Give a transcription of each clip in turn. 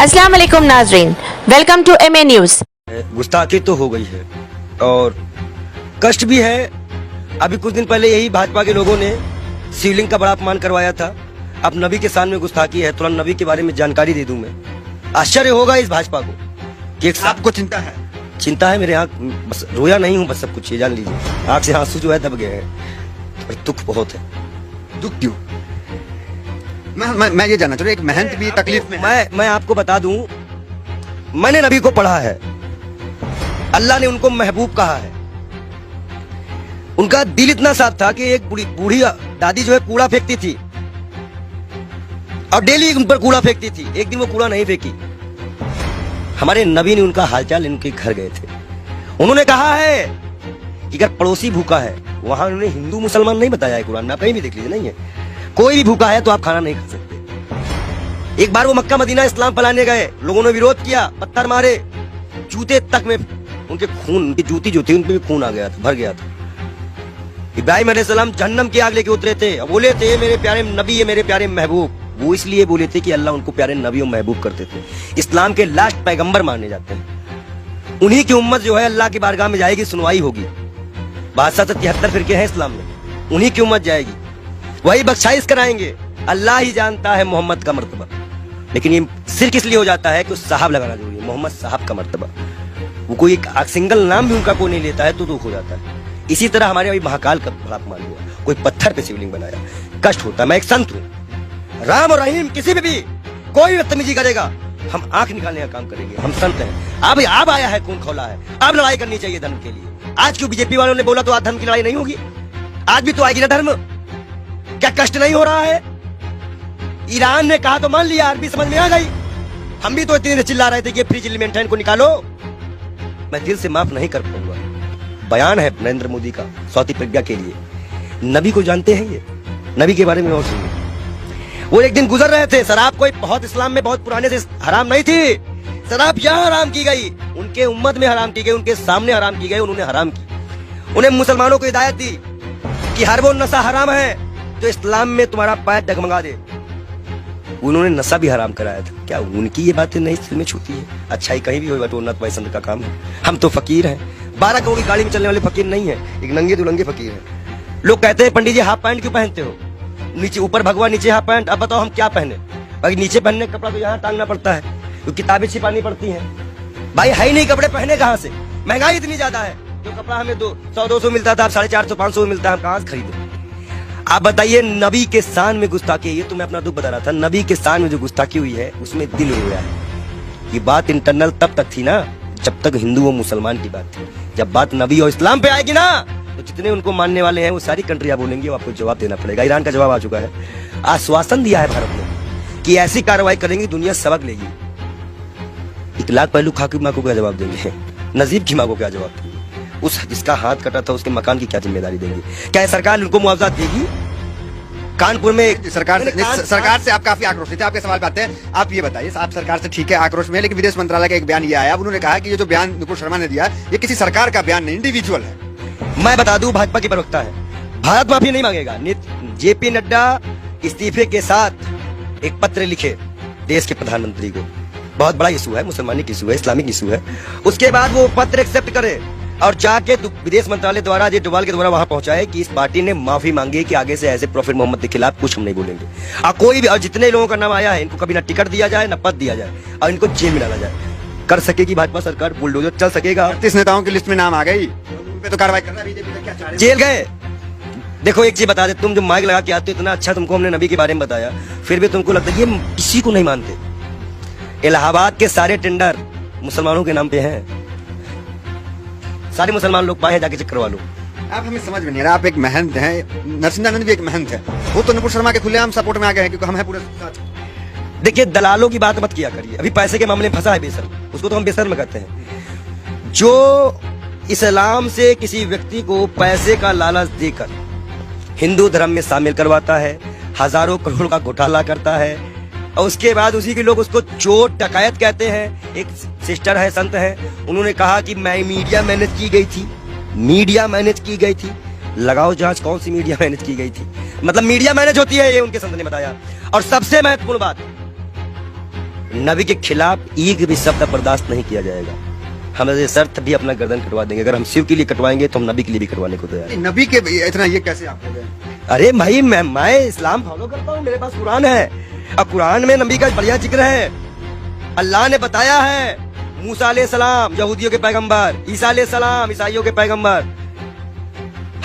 अस्सलाम वालेकुम नाजरीन, वेलकम टू MA न्यूज। गुस्ताखी तो हो गई है और कष्ट भी है। अभी कुछ दिन पहले यही भाजपा के लोगों ने शिवलिंग का बड़ा अपमान करवाया था। अब नबी के सामने गुस्ताखी है, तुरंत नबी के बारे में जानकारी दे दूं मैं। आश्चर्य होगा इस भाजपा को कि एक आपको चिंता है? चिंता है, मेरे आँख बस रोया नहीं हूँ, बस सब कुछ ये जान लीजिए। आँख से आंसू जो है दब गए हैं और दुख बहुत है। दुख क्यों? मैं ये जानना चाह रहा हूं, एक महंत भी तकलीफ में है। मैं आपको बता दूं, मैंने नबी को पढ़ा है, अल्लाह ने उनको महबूब कहा है। उनका दिल इतना साफ था कि एक बूढ़ी दादी जो है कूड़ा फेंकती थी और डेली उन पर कूड़ा फेंकती थी। एक दिन वो कूड़ा नहीं फेंकी। हमारे नबी ने उनका हालचाल इनके घर गए थे। उन्होंने कहा है कि अगर पड़ोसी भूखा है, वहां उन्होंने हिंदू मुसलमान नहीं बताया है, कुरान में आप कहीं भी देख लीजिए, नहीं है। कोई भी भूखा है तो आप खाना नहीं खा सकते। एक बार वो मक्का मदीना इस्लाम फैलाने गए, लोगों ने विरोध किया, पत्थर मारे, जूते तक में उनके खून, उनकी जूती जो थी उन पे भी खून आ गया था, भर गया था। इब्राहिम अलैहिस्सलाम जहन्नम की आग लेके उतरे थे, बोले थे मेरे प्यारे नबी है, मेरे प्यारे महबूब। वो इसलिए बोले थे कि अल्लाह उनको प्यारे नबी और महबूब करते थे। इस्लाम के लास्ट पैगंबर माने जाते हैं। उन्हीं की उम्मत जो है अल्लाह की बारगाह में जाएगी, सुनवाई होगी। 72 फिरके हैं इस्लाम में, उन्हीं की उम्मत जाएगी, वही बख्शाइश कराएंगे। अल्लाह ही जानता है मोहम्मद का मर्तबा, लेकिन ये सिर्फ इसलिए हो जाता है कि उस साहब लगाना जरूरी है, मोहम्मद साहब का मर्तबा। वो कोई एक सिंगल नाम भी उनका कोई नहीं लेता है तो दुख हो जाता है। इसी तरह हमारे अभी महाकाल का बड़ा अपमान हुआ, कोई पत्थर पे शिवलिंग बनाया, कष्ट होता है। मैं एक संत हूँ, राम और रहीम किसी भी कोई बदतमीजी करेगा हम आंख निकालने का काम करेंगे। हम संत हैं। अब आया है, खून खौला है, अब लड़ाई करनी चाहिए धर्म के लिए। आज क्यों बीजेपी वालों ने बोला तो आज धर्म की लड़ाई नहीं होगी? आज भी तो आएगी ना धर्म। क्या कष्ट नहीं हो रहा है? ईरान ने कहा तो मान लिया, अरबी समझ में आ गई। हम भी तो इतनी देर चिल्ला रहे थे कि फ्री चिल्ली मेंटेन को निकालो। मैं दिल से माफ नहीं कर पाऊंगा। बयान है नरेंद्र मोदी का सौती प्रज्ञा के लिए। नबी को जानते हैं ये, नबी के बारे में और सुनिए। वो एक दिन गुजर रहे थे, शराब कोई बहुत इस्लाम में बहुत पुराने से हराम नहीं थी। शराब यहाँ हराम की गई, उनके उम्मत में हराम की गई, उनके सामने हराम की गई, उन्होंने हराम की। उन्हें मुसलमानों को हिदायत दी कि हर वो नशा हराम है जो इस्लाम में तुम्हारा पैर डगमगा दे। उन्होंने नशा भी हराम कराया था। क्या उनकी ये बातें नहीं दिल में छूती है? अच्छाई कहीं भी हो, तो उन्नत पसंद का काम है। हम तो फकीर हैं, 12 करोड़ की गाड़ी में चलने वाले फकीर नहीं है, एक नंगे दुलंगे फकीर हैं। लोग कहते हैं पंडित जी हाफ पैंट क्यों पहनते हो? नीचे ऊपर भगवा, नीचे हाफ पैंट। अब बताओ हम क्या पहने? अगर नीचे पहनने का कपड़ा तो यहाँ टांगना पड़ता है, क्योंकि किताबें छिपानी पड़ती हैं। भाई है ही नहीं कपड़े, पहने कहाँ से? महंगाई इतनी ज्यादा है, जो कपड़ा हमें 100-200 मिलता था, अब 450-500 मिलता है, हम कहाँ से खरीदे? आप बताइए, नबी के शान में गुस्ताखी है। ये तो मैं अपना दुख बता रहा था। नबी के शान में जो गुस्ताखी हुई है उसमें दिल रोया है। ये बात इंटरनल तब तक थी ना जब तक हिंदू और मुसलमान की बात थी। जब बात नबी और इस्लाम पे आएगी ना, तो जितने उनको मानने वाले हैं वो सारी कंट्रियां बोलेंगे, वो आपको जवाब देना पड़ेगा। ईरान का जवाब आ चुका है, आश्वासन दिया है भारत ने कि ऐसी कार्रवाई करेंगे दुनिया सबक लेगी। 1 लाख पहलू खा की माँ को क्या जवाब देंगे? नजीब की माँ को क्या जवाब देंगे? उस जिसका हाथ कटा था उसके मकान की क्या जिम्मेदारी देंगे? क्या सरकार उनको मुआवजा देगी? कानपुर में सरकार से आप काफी आक्रोशित थे। आपके सवाल पे आते हैं। आप ये बताइए, आप सरकार से ठीक है आक्रोश में, लेकिन विदेश मंत्रालय का एक बयान ये आया, उन्होंने कहा कि ये जो बयान नुपुर शर्मा ने दिया ये किसी सरकार का बयान नहीं, इंडिविजुअल है। मैं बता दूं, भाजपा की प्रवक्ता है, भारत माफी नहीं मांगेगा। JP नड्डा इस्तीफे के साथ एक पत्र लिखे देश के प्रधानमंत्री को। बहुत बड़ा इशू है, मुसलमानी इशू है, इस्लामिक इशू है। उसके बाद वो पत्र एक्सेप्ट करे और जाके विदेश मंत्रालय द्वारा अजय डोभाल के द्वारा वहां पहुंचाए कि इस पार्टी ने माफी मांगी कि आगे से ऐसे प्रॉफिट मोहम्मद के खिलाफ कुछ हम नहीं बोलेंगे। और कोई भी, और जितने लोगों का नाम आया है, इनको कभी ना टिकट दिया जाए, ना पद दिया जाए, और इनको जेल में डाला जाए। कर सकेगी भाजपा सरकार, बुलडोजर चल सकेगा। 38 नेताओं की लिस्ट में नाम आ गई, उन पे तो कार्रवाई करना बीजेपी का क्या चाह रहे हैं? जेल गए। देखो एक चीज बता दे, तुम जो माइक लगा के आते हो, इतना अच्छा तुमको हमने नबी के बारे में बताया, फिर भी तुमको लगता है ये किसी को नहीं मानते। इलाहाबाद के सारे टेंडर मुसलमानों के नाम पे हैं, सारे मुसलमान लोग पाए, जाके चेक करवा लो। आप हमें समझ में नहीं रहा। आप एक महंत हैं, नरसिंहानंद भी एक महंत है, वो तो नुपुर शर्मा के खुलेआम सपोर्ट में आ गए हैं क्योंकि हम हैं पूरे साथ। देखिए, दलालों की बात मत किया करिए। अभी पैसे के मामले में फंसा है बेशर्म, उसको तो हम बेशर्म कहते हैं। जो इस्लाम से किसी व्यक्ति को पैसे का लालच देकर हिंदू धर्म में शामिल करवाता है, हजारों करोड़ का घोटाला करता है, और उसके बाद उसी के लोग उसको चोर डकैत कहते हैं। एक सिस्टर है, संत है, उन्होंने कहा कि मैं मीडिया मैनेज की गई थी, मीडिया मैनेज की गई थी। लगाओ जांच, कौन सी मीडिया मैनेज की गई थी? मतलब मीडिया मैनेज होती है, ये उनके संत ने बताया। और सबसे महत्वपूर्ण बात, नबी के खिलाफ एक भी शब्द बर्दाश्त नहीं किया जाएगा। हम ऐसे शर्त भी अपना गर्दन कटवा देंगे। अगर हम शिव के लिए कटवाएंगे तो हम नबी के लिए भी कटवाने को तैयार हैं। नबी के इतना ये कैसे आप हो गए? अरे भाई मैं इस्लाम फॉलो करता हूँ, मेरे पास कुरान है। अब कुरान में नबी का बढ़िया जिक्र है। अल्लाह ने बताया है, मूसा अलैहिस्सलाम यहूदियों के पैगंबर, ईसा अलैहिस्सलाम ईसाइयों के पैगंबर,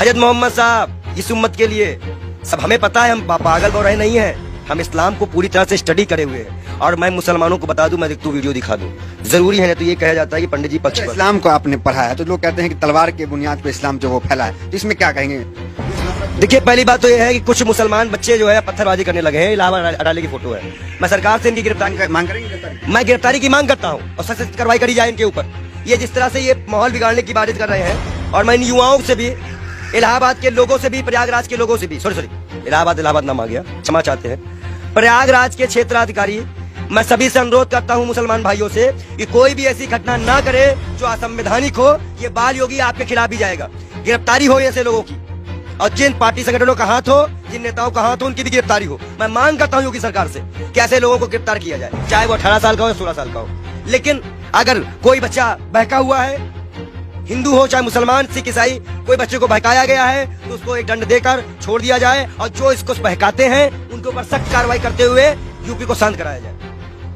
हजरत मोहम्मद साहब इस उम्मत के लिए। सब हमें पता है, हम पागल बौराहे नहीं है। हम इस्लाम को पूरी तरह से स्टडी करे हुए हैं। और मैं मुसलमानों को बता दूं, मैं तू वीडियो दिखा दूं, जरूरी है ना। तो ये कहा जाता है कि पंडित जी पक्ष पर। इस्लाम को आपने पढ़ा है तो लोग कहते हैं कि तलवार के बुनियाद पर इस्लाम जो वो फैला है, तो इसमें क्या कहेंगे? देखिए, पहली बात तो ये है कि कुछ मुसलमान बच्चे जो है पत्थरबाजी करने लगे हैं। इलाहाबाद अडाले की फोटो है। मैं सरकार से इनकी गिरफ्तारी मांग करेंगे? मैं गिरफ्तारी की मांग करता हूँ और सख्त कार्रवाई करी जाए इनके ऊपर। ये जिस तरह से ये माहौल बिगाड़ने की बात कर रहे हैं, और मैं इन युवाओं से भी, इलाहाबाद के लोगों से भी, प्रयागराज के लोगों से भी, सॉरी इलाहाबाद नाम आ गया, क्षमा चाहते हैं, प्रयागराज के क्षेत्राधिकारी, मैं सभी से अनुरोध करता हूं मुसलमान भाइयों से कि कोई भी ऐसी घटना ना करे जो असंवैधानिक हो। ये बाल योगी आपके खिलाफ भी जाएगा। गिरफ्तारी हो ऐसे लोगों की, और जिन पार्टी संगठनों का हाथ हो, जिन नेताओं का हाथ हो, उनकी भी गिरफ्तारी हो। मैं मांग करता हूं योगी सरकार से कि ऐसे लोगों को गिरफ्तार किया जाए, चाहे वो 18 साल का हो या 16 साल का हो। लेकिन अगर कोई बच्चा बहका हुआ है, हिंदू हो चाहे मुसलमान, सिख, ईसाई, कोई बच्चे को बहकाया गया है तो उसको एक दंड देकर छोड़ दिया जाए, और जो इसको बहकाते हैं उनके ऊपर सख्त कार्रवाई करते हुए यूपी को शांत कराया जाए।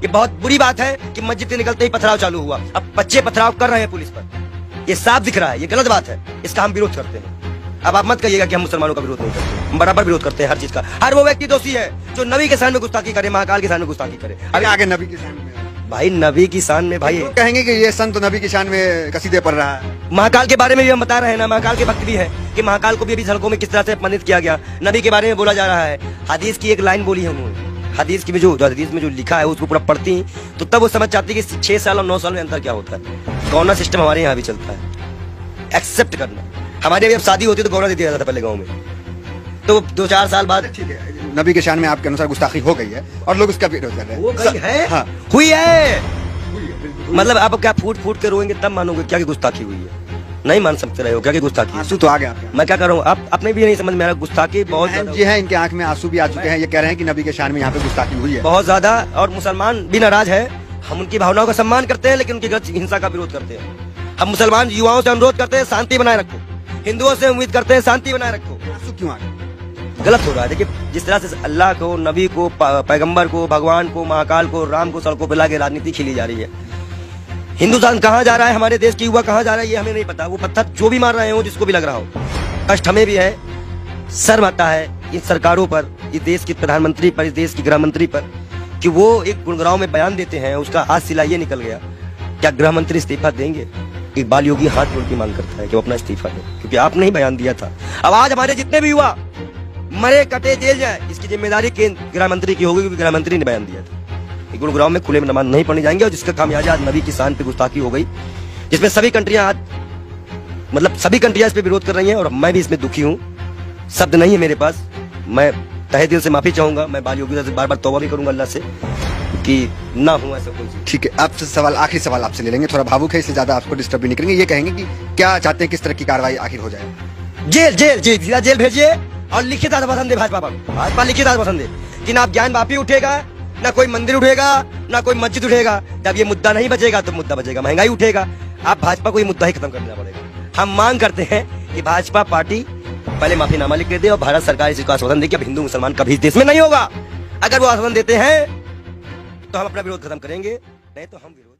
ये बहुत बुरी बात है कि मस्जिद से निकलते ही पथराव चालू हुआ। अब बच्चे पथराव कर रहे हैं पुलिस पर, ये साफ दिख रहा है, ये गलत बात है। इसका हम विरोध करते हैं। अब आप मत कहिएगा कि हम मुसलमानों का विरोध नहीं करते, हम बराबर विरोध करते हैं हर चीज का। हर वो व्यक्ति दोषी है जो नबी के शान में गुस्ताखी करे, महाकाल के शान में गुस्ताखी करे। अभी आगे नबी की शान में भाई, नबी की शान में भाई लोग कहेंगे कि ये संत नबी की शान में कसीदे पढ़ रहा है। महाकाल के बारे में भी हम बता रहे हैं ना, महाकाल के भक्त भी है कि महाकाल को भी अभी सड़कों में किस तरह से अपमानित किया गया। नबी के बारे में बोला जा रहा है। हदीस की एक लाइन बोली है उन्होंने, हदीस की भी जो हदीस में जो लिखा है उसको पूरा पढ़ती तो तब वो समझ जाती कि 6 साल और 9 साल में अंतर क्या होता है। गौना सिस्टम हमारे यहाँ भी चलता है, एक्सेप्ट करना। हमारे भी अब शादी होती तो गौना दे दिया जाता था पहले गाँव में, तो 2-4 साल बाद। ठीक है, नबी के शान में आपके अनुसार गुस्ताखी हो गई है और लोग उसका विरोध कर रहे हैं। वो गई है, हाँ। हुई है। मतलब आप क्या फूट फूट के रोएंगे तब मानोगे क्या कि गुस्ताखी हुई है? नहीं मान सकते रहे हो क्या कि गुस्ताखी? आंसू तो आ गया आपके। मैं क्या कर रहा हूँ, आप अपने भी नहीं समझ में आ रहा। गुस्ताखी बहुत जी है, इनके आंख में आंसू भी आ चुके हैं। ये कह रहे हैं कि नबी के शान में यहाँ पे गुस्ताखी हुई है बहुत ज्यादा, और मुसलमान भी नाराज है। हम उनकी भावनाओं का सम्मान करते हैं लेकिन उनकी गलत हिंसा का विरोध करते हैं। हम मुसलमान युवाओं से अनुरोध करते हैं शांति बनाए रखो, हिंदुओं से उम्मीद करते हैं शांति बनाए रखो। आंसू क्यों आ गए? गलत हो रहा है। देखिए, जिस तरह से अल्लाह को, नबी को, पैगंबर को, भगवान को, महाकाल को, राम को सड़कों पर लाके राजनीति खेली जा रही है। हिंदुस्तान कहाँ जा रहा है, हमारे देश की युवा कहाँ जा रहा है, ये हमें नहीं पता। वो पत्थर जो भी मार रहे हो, जिसको भी लग रहा हो, कष्ट हमें भी है, शर्म आता है इन सरकारों पर, इस देश के प्रधानमंत्री पर, इस देश की गृह मंत्री पर, कि वो एक गुड़गांव में बयान देते हैं, उसका आज सिला ये निकल गया। क्या गृह मंत्री इस्तीफा देंगे? इकबाल योगी हाथ जोड़ के मांग करता है कि वो अपना इस्तीफा दे, क्योंकि आपने ही बयान दिया था। अब आज हमारे जितने भी युवा मरे कटे जेल जाए, इसकी जिम्मेदारी केंद्र गृह मंत्री की होगी, क्योंकि गृह मंत्री ने बयान दिया था। गुरुग्राम में खुले में नमाज नहीं पढ़ने जाएंगे, और जिसका खामियाजा आज नबी की शान पे गुस्ताखी हो गई, जिसमें सभी कंट्रियां आज, मतलब सभी कंट्रियां इस पे विरोध कर रही हैं, और मैं भी इसमें दुखी हूं। शब्द नहीं है मेरे पास। मैं तहे दिल से माफी चाहूंगा। मैं बाल योगी से बार बार तौबा भी करूंगा अल्लाह से कि ना हो ऐसा कोई चीज। ठीक है, आपसे सवाल, आखिरी सवाल आपसे ले लेंगे। थोड़ा भावुक है इसलिए ज्यादा आपको डिस्टर्ब भी नहीं करेंगे। ये कहेंगे कि क्या चाहते हैं, किस तरह की कार्रवाई आखिर हो जाए? जेल जेल जेल सीधा जेल भेजिए, और लिखित आत्मपसंद दे भाजपा पर। भाजपा लिखित आत्मपसंद दे कि ना ज्ञान वापी उठेगा, ना कोई मंदिर उठेगा, ना कोई मस्जिद उठेगा। जब ये मुद्दा नहीं बचेगा तो मुद्दा बचेगा महंगाई उठेगा। आप भाजपा को ये मुद्दा ही खत्म करना पड़ेगा। हम मांग करते हैं कि भाजपा पार्टी पहले माफीनामा लिख दे और भारत सरकार इसको आश्वासन दे कि अब हिंदू मुसलमान कभी इस देश में नहीं होगा। अगर वो आश्वासन देते हैं तो हम अपना विरोध खत्म करेंगे, नहीं तो हम विरोध